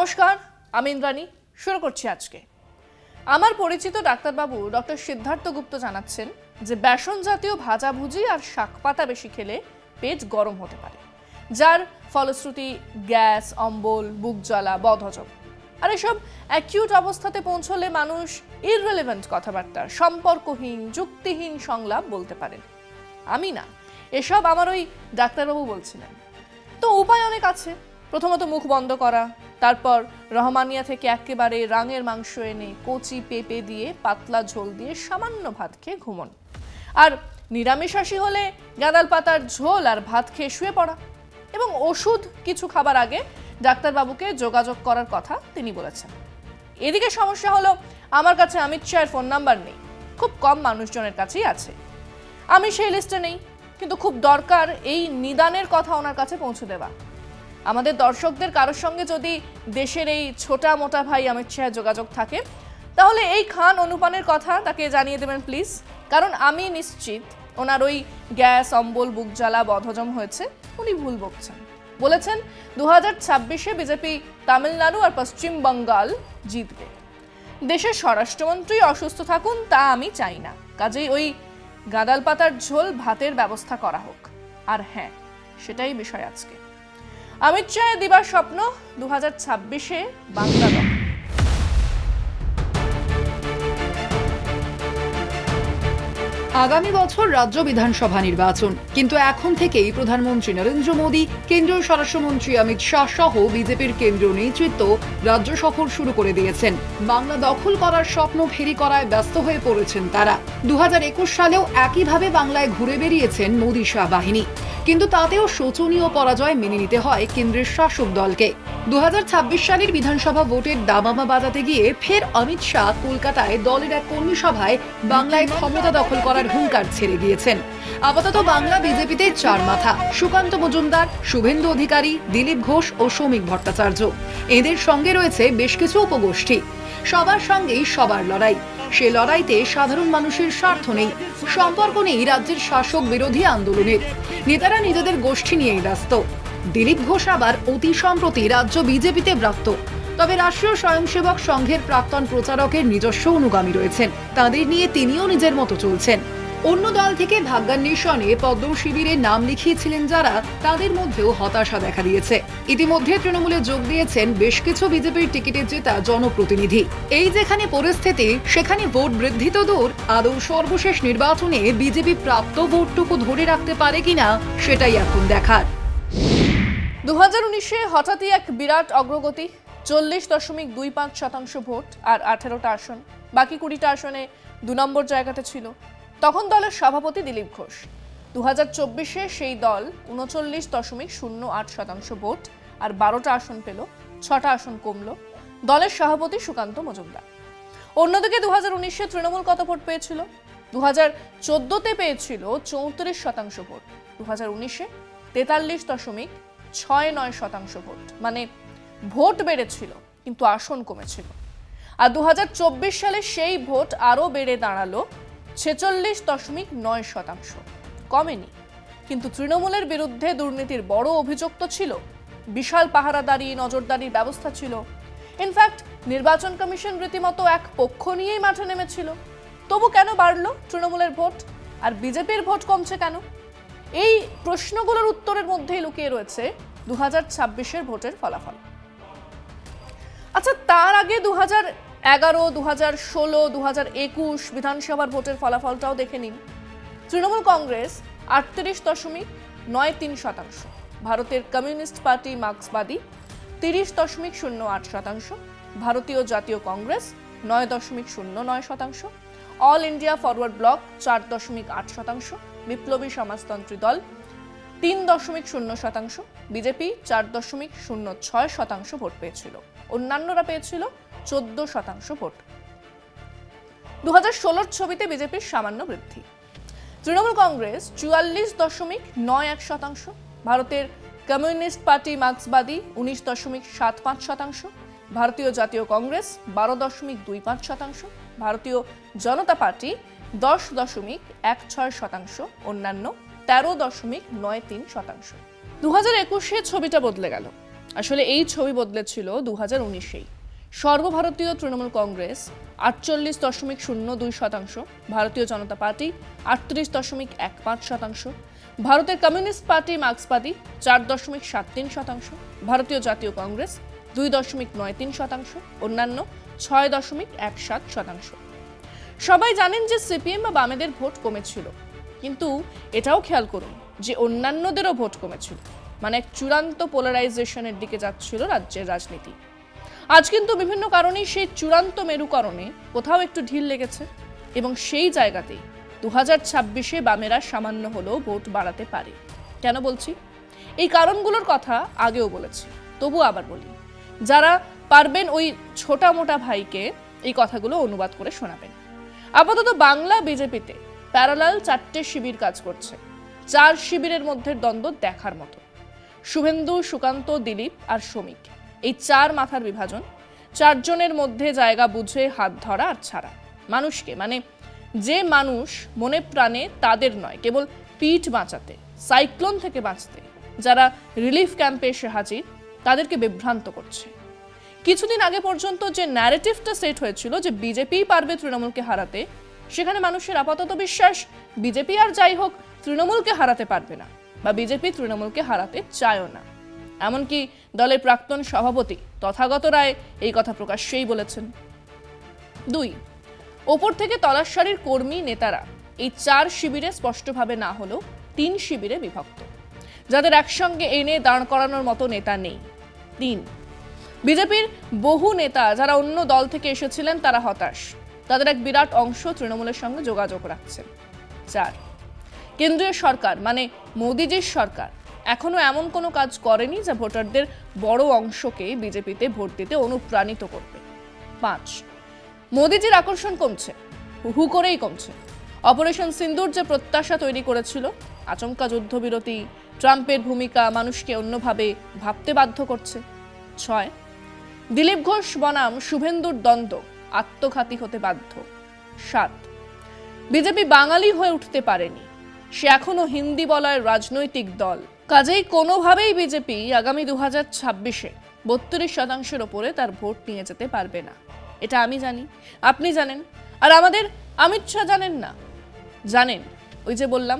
নমস্কার, আমি ইন্দ্রাণী। শুরু করছি আজকে। আমার পরিচিত ডাক্তারবাবু ডক্টর সিদ্ধার্থ গুপ্ত জানাচ্ছেন যে বেসন জাতীয় ভাজাভুজি আর শাকপাতা বেশি খেলে পেট গরম হতে পারে, যার ফলশ্রুতি গ্যাস, অম্বল, বুক জ্বালা, বদহজম। আর এসব অ্যাকিউট অবস্থাতে পৌঁছলে মানুষ ইররিলেভেন্ট কথাবার্তা, সম্পর্কহীন, যুক্তিহীন সংলাপ বলতে পারেন। আমি না, এসব আমার ওই ডাক্তারবাবু বলছিলেন। তো উপায় অনেক আছে। প্রথমত মুখ বন্ধ করা, তারপর রহমানিয়া থেকে একেবারে রাঙের মাংস এনে কচি পেঁপে দিয়ে পাতলা ঝোল দিয়ে সামান্য ভাত খেয়ে ঘুমন। আর নিরামিষাশী হলে গাঁদাল পাতার ঝোল আর ভাত খেয়ে শুয়ে পড়া। এবং ওষুধ কিছু খাবার আগে ডাক্তারবাবুকে যোগাযোগ করার কথা তিনি বলেছেন। এদিকে সমস্যা হলো, আমার কাছে অমিত শাহের ফোন নাম্বার নেই। খুব কম মানুষজনের কাছেই আছে। আমি সেই লিস্টে নেই, কিন্তু খুব দরকার এই নিদানের কথা ওনার কাছে পৌঁছে দেওয়া। আমাদের দর্শকদের কারোর সঙ্গে যদি দেশের এই ছোটা মোটা ভাই অমিত শাহের যোগাযোগ থাকে, তাহলে এই খান অনুপানের কথা তাকে জানিয়ে দেবেন প্লিজ। কারণ আমি নিশ্চিত ওনার ওই গ্যাস, অম্বল, বুক জ্বালা, বদহজম হয়েছে, উনি ভুল বকছেন। বলেছেন 2026-এ বিজেপি তামিলনাড়ু আর পশ্চিম বাঙ্গাল জিতবে। দেশের স্বরাষ্ট্রমন্ত্রী অসুস্থ থাকুন তা আমি চাই না, কাজেই ওই গাঁদাল পাতার ঝোল ভাতের ব্যবস্থা করা হোক। আর হ্যাঁ, সেটাই বিষয় আজকে। অমিত শাহের দিবার স্বপ্ন 2026-এ বাংলা দখল। আগামী বছর রাজ্য বিধানসভা নির্বাচন, কিন্তু এখন থেকেই প্রধানমন্ত্রী নরেন্দ্র মোদী, কেন্দ্রীয় স্বরাষ্ট্রমন্ত্রী অমিত শাহ সহ বিজেপির কেন্দ্রীয় নেতৃত্ব রাজ্য সফর শুরু করে দিয়েছেন। বাংলা দখল করার স্বপ্ন ফেরি করায় ব্যস্ত হয়ে পড়েছেন তারা। 2021 সালেও একইভাবে বাংলায় ঘুরে বেরিয়েছেন মোদী শাহ বাহিনী, কিন্তু তাতেও শোচনীয় পরাজয় মেনে নিতে হয় কেন্দ্রের শাসক দলকে। 2026 সালের বিধানসভা ভোটের দামামা বাজাতে গিয়ে ফের অমিত শাহ কলকাতায় দলের এক কর্মী সভায় বাংলায় ক্ষমতা দখল করার হুঙ্কার ছেড়ে দিয়েছেন। আপাতত বাংলা বিজেপিতে চার মাথা: সুকান্ত মজুমদার, শুভেন্দু অধিকারী, দিলীপ ঘোষ ও সৌমিক ভট্টাচার্য। এদের সঙ্গে রয়েছে বেশ কিছু উপগোষ্ঠী। সবার সঙ্গেই সবার লড়াই। সে লড়াইতে সাধারণ মানুষের স্বার্থ নেই, সম্পর্ক নেই রাজ্যের শাসক বিরোধী আন্দোলনের। নেতারা নিজেদের গোষ্ঠী নিয়েই ব্যস্ত। দিলীপ ঘোষ আবার অতি সম্প্রতি রাজ্য বিজেপিতে ব্রত। তবে রাষ্ট্রীয় স্বয়ংসেবক সংঘের প্রাক্তন প্রচারকের নিজস্ব অনুগামী রয়েছেন, তাদের নিয়ে তিনিও নিজের মতো চলছেন। অন্য দল থেকে ভাগ্যান্বেষণে পদ্ম শিবিরে নাম লিখিয়েছিলেন যারা, তাদের মধ্যেও হতাশা দেখা দিয়েছে। ইতিমধ্যে তৃণমূলে যোগ দিয়েছেন বেশ কিছু বিজেপির টিকিটে জেতা জনপ্রতিনিধি। এই যেখানে পরিস্থিতি, সেখানে ভোট বৃদ্ধি তো দূর, আদৌ সর্বশেষ নির্বাচনে বিজেপি প্রাপ্ত ভোটটুকু ধরে রাখতে পারে কিনা সেটাই এখন দেখার। 2019-এ হঠাৎই এক বিরাট অগ্রগতি। 40.25% ভোট আর 18টা আসন। বাকি 20টা আসনে 2 নম্বর জায়গাতে ছিল তখন দলের সভাপতি দিলীপ ঘোষ। 2024-এ সেই দল 39.08% ভোট আর 12টা আসন পেল, 6টা আসন কমল। দলের সভাপতি সুকান্ত মজুমদার। অন্যদিকে 2019-এ তৃণমূল কত ভোট পেয়েছিল? 2014-তে পেয়েছিল 34% ভোট। 2019-এ 43.69% ভোট। মানে ভোট বেড়েছিল কিন্তু আসন কমেছিল। আর 2024 সালে সেই ভোট আরো বেড়ে দাঁড়ালো 46.9%। কমেনি, কিন্তু তৃণমূলের বিরুদ্ধে দুর্নীতির বড় অভিযোগ তো ছিল। বিশাল পাহারাদারি, নজরদারির ব্যবস্থা ছিল। ইনফ্যাক্ট নির্বাচন কমিশন রীতিমতো এক পক্ষ নিয়েই মাঠে নেমেছিল। তবু কেন বাড়লো তৃণমূলের ভোট আর বিজেপির ভোট কমছে কেন? এই প্রশ্নগুলোর উত্তরের মধ্যেই লুকিয়ে রয়েছে 2026-এর ভোটের ফলাফল। আচ্ছা, তার আগে 2011, 2016, 2021 বিধানসভার ভোটের ফলাফলটাও দেখে নিন। তৃণমূল কংগ্রেস 38.93%, ভারতের কমিউনিস্ট পার্টি মার্ক্সবাদী 30.08%, ভারতীয় জাতীয় Congress 9.09%, all India forward block 4.8%, বিপ্লবী সমাজতন্ত্রী দল 3.0%, বিজেপি 4.06% ভোট পেয়েছিল। অন্যান্যরা পেয়েছিল 14% ভোট। 2016-র ছবিতে বিজেপির সামান্য বৃদ্ধি। তৃণমূল কংগ্রেস 44.91%, ভারতের কমিউনিস্ট পার্টি মার্ক্সবাদী 19.75%, ভারতীয় জাতীয় কংগ্রেস 12.25%, ভারতীয় জনতা পার্টি 10.16%, অন্যান্য 13.93%। 2021-এ ছবিটা বদলে গেল। আসলে এই ছবি বদলেছিল 2019-এই। সর্বভারতীয় তৃণমূল কংগ্রেস 48.02%, ভারতীয় জনতা পার্টি 38.15%, ভারতের কমিউনিস্ট পার্টি মার্ক্সবাদী 4.73%, ভারতীয় জাতীয় কংগ্রেস 2.93%, অন্যান্য 6.17%। সবাই জানেন যে সিপিএম বা বামেদের ভোট কমেছিল, কিন্তু এটাও খেয়াল করুন যে অন্যান্যদেরও ভোট কমেছিল, মানে এক চূড়ান্ত পোলারাইজেশনের দিকে যাচ্ছিল রাজ্যের রাজনীতি। আজ কিন্তু বিভিন্ন কারণেই সেই চূড়ান্ত মেরুকরণে কোথাও একটু ঢিল লেগেছে, এবং সেই জায়গাতেই 2026-এ বামেরা সামান্য হলেও ভোট বাড়াতে পারে। কেন বলছি? এই কারণগুলোর কথা আগেও বলেছি, তবু আবার বলি, যারা পারবেন ওই ছোটা মোটা ভাইকে এই কথাগুলো অনুবাদ করে শোনাবেন। আপাতত বাংলা বিজেপিতে প্যারালাল 4টে শিবির কাজ করছে। 4 শিবিরের মধ্যে দ্বন্দ্ব দেখার মতো। শুভেন্দু, সুকান্ত, দিলীপ আর শ্রমিক, এই 4 মাথার বিভাজন। 4 জনের মধ্যে জায়গা বুঝে হাত ধরা আর ছাড়া। মানুষকে, মানে যে মানুষ মনে প্রাণে তাদের নয়, কেবল পিঠ বাঁচাতে, সাইক্লোন থেকে বাঁচতে যারা রিলিফ ক্যাম্পে এসে হাজির, তাদেরকে বিভ্রান্ত করছে। কিছুদিন আগে পর্যন্ত যে ন্যারেটিভটা সেট হয়েছিল যে বিজেপি পারবে তৃণমূলকে হারাতে, সেখানে মানুষের আপাতত বিশ্বাস বিজেপি আর যাই হোক তৃণমূলকে হারাতে পারবে না, বা বিজেপি তৃণমূলকে হারাতে চায়ও না। এমনকি দলের প্রাক্তন সভাপতি তথাগত রায় এই কথা প্রকাশ্যেই বলেছেন। 2, ওপর থেকে তলার সারির কর্মী নেতারা এই 4 শিবিরে স্পষ্টভাবে না হলেও 3 শিবিরে বিভক্ত, যাদের একসঙ্গে এনে দাঁড় করানোর মতো নেতা নেই। 3, বিজেপির বহু নেতা যারা অন্য দল থেকে এসেছিলেন তারা হতাশ, তাদের এক বিরাট অংশ তৃণমূলের সঙ্গে যোগাযোগ রাখছেন। 4, কেন্দ্রীয় সরকার মানে মোদিজির সরকার এখনো এমন কোনো কাজ করেনি যা ভোটারদের বড় অংশকে বিজেপিতে ভোট দিতে অনুপ্রাণিত করবে। 5, মোদিজির আকর্ষণ কমছে, হু করেই কমছে। অপারেশন সিন্দুর যে প্রত্যাশা তৈরি করেছিল, আচমকা যুদ্ধবিরতি, ট্রাম্পের ভূমিকা মানুষকে অন্যভাবে ভাবতে বাধ্য করছে। 6, দিলীপ ঘোষ বনাম শুভেন্দুর দ্বন্দ্ব আত্মঘাতী হতে বাধ্য। 7, বিজেপি বাঙালি হয়ে উঠতে পারেনি, সে এখনো হিন্দি বলার রাজনৈতিক দল। কাজেই কোনোভাবেই বিজেপি আগামী 2026-এ 32%-এর ওপরে তার ভোট নিয়ে যেতে পারবে না। এটা আমি জানি, আপনি জানেন, আর আমাদের অমিত শাহ জানেন না। জানেন, ওই যে বললাম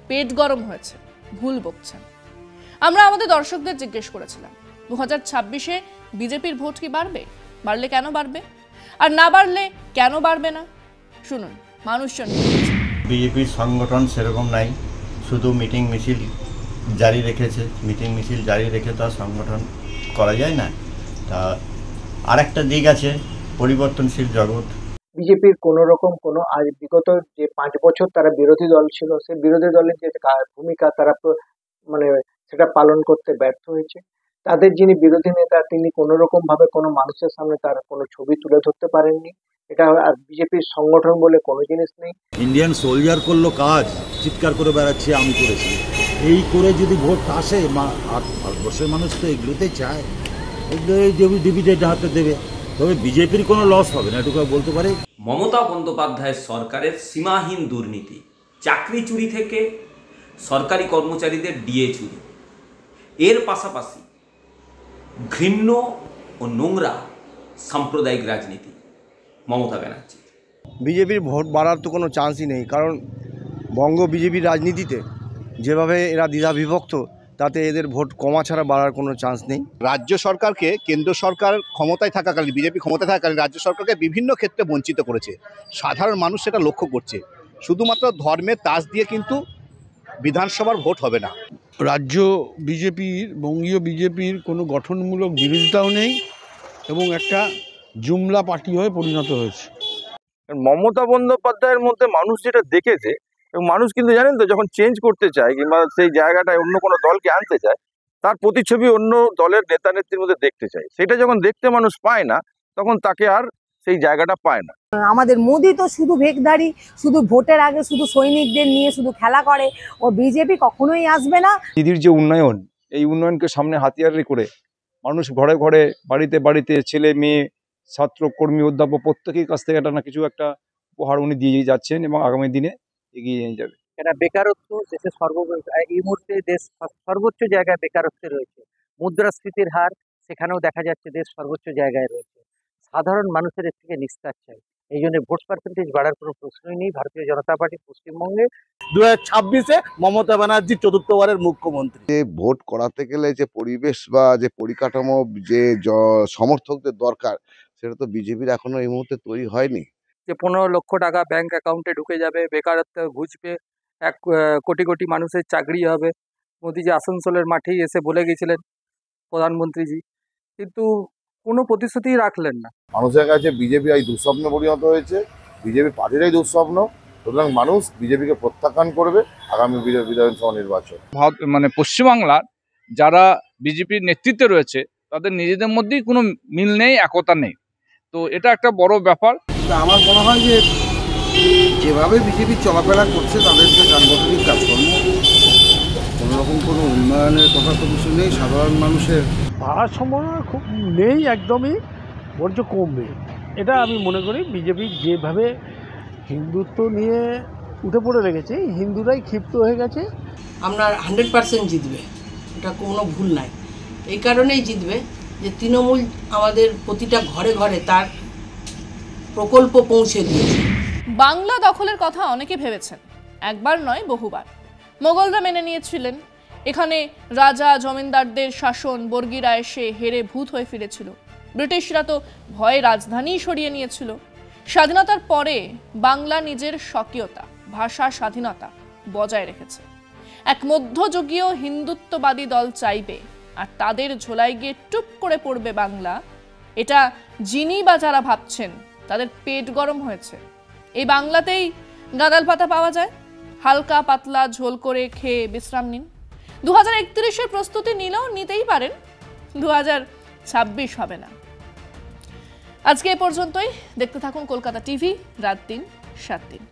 পেট গরম হয়েছে, ভুল বকছেন। আমরা আমাদের দর্শকদের জিজ্ঞেস করেছিলাম 2026-এ বিজেপির ভোট কি বাড়বে? বাড়লে কেন বাড়বে? আর না বাড়লে কেন বাড়বে না? শুনুন মানুষজন। বিজেপির সংগঠন সেরকম নাই, শুধু মিটিং মিছিল জারি রেখেছে। মিটিং মিছিল জারি রেখে তো সংগঠন করা যায় না। তা আরেকটা দিক আছে, পরিবর্তনশীল জগৎ। বিজেপির কোনো রকম কোনো আজ বিগত যে 5 বছর তারা বিরোধী দল ছিল, সেই বিরোধী দলের যে ভূমিকা তারা মানে সেটা পালন করতে ব্যর্থ হয়েছে। তাদের যিনি বিরোধী নেতা তিনি কোনো রকম ভাবে কোনো মানুষের সামনে তার কোনো ছবি তুলে ধরতে পারেননি। এটা আর বিজেপির সংগঠন বলে কোনো জিনিস নেই। ইন্ডিয়ান সোলজার করলো কাজ, চিৎকার করে বেড়াচ্ছে আমি করেছি, এই করে যদি ভোট আসে আর ভারতবর্ষের মানুষ তো এগুলোতে চায়, ডিভিডেন্ড হাতে দেবে, তবে বিজেপির কোনো লস হবে না, এটুকু বলতে পারি। মমতা বন্দ্যোপাধ্যায়ের সরকারের সীমাহীন দুর্নীতি, চাকরি চুরি থেকে সরকারি কর্মচারীদের ডিএ চুরি, এর পাশাপাশি ঘৃণ্য ও নোংরা সাম্প্রদায়িক রাজনীতি মমতা ব্যানার্জি। বিজেপির ভোট বাড়ার তো কোনো চান্সই নেই, কারণ বঙ্গ বিজেপির রাজনীতিতে যেভাবে এরা দ্বিধা বিভক্ত, তাতে এদের ভোট কমা ছাড়া বাড়ার কোনো চান্স নেই। রাজ্য সরকারকে কেন্দ্র সরকার ক্ষমতায় থাকাকালীন, বিজেপি ক্ষমতায় থাকাকালীন রাজ্য সরকারকে বিভিন্ন ক্ষেত্রে বঞ্চিত করেছে। সাধারণ মানুষ সেটা লক্ষ্য করছে। শুধুমাত্র ধর্মের তাস দিয়ে কিন্তু বিধানসভার ভোট হবে না। রাজ্য বিজেপির, বঙ্গীয় বিজেপির কোনো গঠনমূলক বিরোধিতাও নেই এবং একটা জুমলা পার্টি হয়ে পরিণত হয়েছে। মমতা বন্দ্যোপাধ্যায়ের মধ্যে মানুষ যেটা দেখেছে, এবং মানুষ কিন্তু জানেন তো যখন চেঞ্জ করতে চায় কিংবা সেই জায়গাটায় অন্য কোনো দলকে আনতে চায়, তার প্রতিচ্ছবি অন্য দলের নেতা নেত্রীর মধ্যে দেখতে চায়। সেটা যখন দেখতে মানুষ পায় না, তখন তাকে আর সেই জায়গাটা পায় না। আমাদের মোদি তো শুধু ভেকদারি, শুধু ভোটের আগে শুধু সৈনিকদের নিয়ে শুধু খেলা করে, ও বিজেপি কখনোই আসবে না। দিদির যে উন্নয়ন, এই উন্নয়নকে সামনে হাতিয়ারে করে মানুষ ঘরে ঘরে, বাড়িতে বাড়িতে, ছেলে মেয়ে, ছাত্র, কর্মী, অধ্যাপক প্রত্যেকের কাছ থেকে একটা না কিছু একটা উপহার উনি দিয়ে যাচ্ছেন এবং আগামী দিনে এগিয়ে নিয়ে যাবে। এটা বেকারত্ব দেশের এই মুহূর্তে দেশ সর্বোচ্চ জায়গায় বেকারত্বে রয়েছে। মুদ্রাস্ফীতির হার সেখানেও দেখা যাচ্ছে দেশ সর্বোচ্চ জায়গায় রয়েছে। সাধারণ মানুষের এর থেকে নিস্তার চাই। এই জন্য ভোট পার্সেন্টেজ বাড়ার কোনো প্রশ্নই নেই ভারতীয় জনতা পার্টি পশ্চিমবঙ্গে। 2026-এ মমতা ব্যানার্জি চতুর্থবারের মুখ্যমন্ত্রী। ভোট করাতে গেলে যে পরিবেশ বা যে পরিকাঠামো যে সমর্থকদের দরকার, সেটা তো বিজেপির এখনো এই মুহূর্তে তৈরি হয়নি। যে 15 লক্ষ টাকা ব্যাংক অ্যাকাউন্টে ঢুকে যাবে, বেকারত্ব ঘুচবে, 1 কোটি কোটি মানুষের চাকরি হবে। মোদিজি আসানসোলের মাঠেই এসে বলে গেছিলেন প্রধানমন্ত্রীজি, কিন্তু কোনো প্রতিশ্রুতিই রাখলেন না। মানুষের কাছে বিজেপি এই দুঃস্বপ্নে পরিণত হয়েছে, বিজেপি পার্টিটাই দুঃস্বপ্ন। সুতরাং মানুষ বিজেপিকে প্রত্যাখ্যান করবে আগামী বিধানসভা নির্বাচন। মানে পশ্চিমবাংলার যারা বিজেপির নেতৃত্বে রয়েছে তাদের নিজেদের মধ্যেই কোনো মিল নেই, একতা নেই। তো এটা একটা বড় ব্যাপার। আমার মনে হয় যে যেভাবে বিজেপি চলাফেরা করছে, তাদের যে সাংগঠনিক কাজকর্ম, কোনোরকম কোনো উন্নয়নের কথা তো কিছু নেই। সাধারণ মানুষের বাড়ার সম্ভাবনা খুব নেই, একদমই বরঞ্চ কমবে। এটা আমি মনে করি বিজেপি যেভাবে হিন্দুত্ব নিয়ে উঠে পড়ে লেগেছে, হিন্দুরাই ক্ষিপ্ত হয়ে গেছে। আপনার 100% জিতবে, এটা কোনো ভুল নাই। এই কারণেই জিতবে যে তৃণমূল আমাদের প্রতিটা ঘরে ঘরে তার প্রকল্প পৌঁছে দিয়েছে। বাংলা দখলের কথা অনেকে ভেবেছেন, একবার নয় বহুবার। মোগলরা মেনে নিয়েছিলেন, এখানে রাজা জমিদারদের শাসন, বর্গীরা এসে হেরে ভূত হয়ে ফিরেছিল। ব্রিটিশরা তো ভয়ে রাজধানী সরিয়ে নিয়েছিল। স্বাধীনতার পরে বাংলা নিজের স্বকীয়তা, ভাষা স্বাধীনতা বজায় রেখেছে। এক মধ্যযুগীয় হিন্দুত্ববাদী দল চাইবে, আর তাদের ঝোলায় গিয়ে টুপ করে পড়বে বাংলা। এটা যিনি বা যারা ভাবছেন তাদের পেট গরম হয়েছে। এই বাংলাতেই গাঁদাল পাতা পাওয়া যায়, হালকা পাতলা ঝোল করে খেয়ে বিশ্রাম নিন। 2031-এর প্রস্তুতি নিলেও নিতেই পারেন, 2026 হবে না। আজকে এ পর্যন্তই। দেখতে থাকুন কলকাতা টিভি, রাত 3, 7 দিন।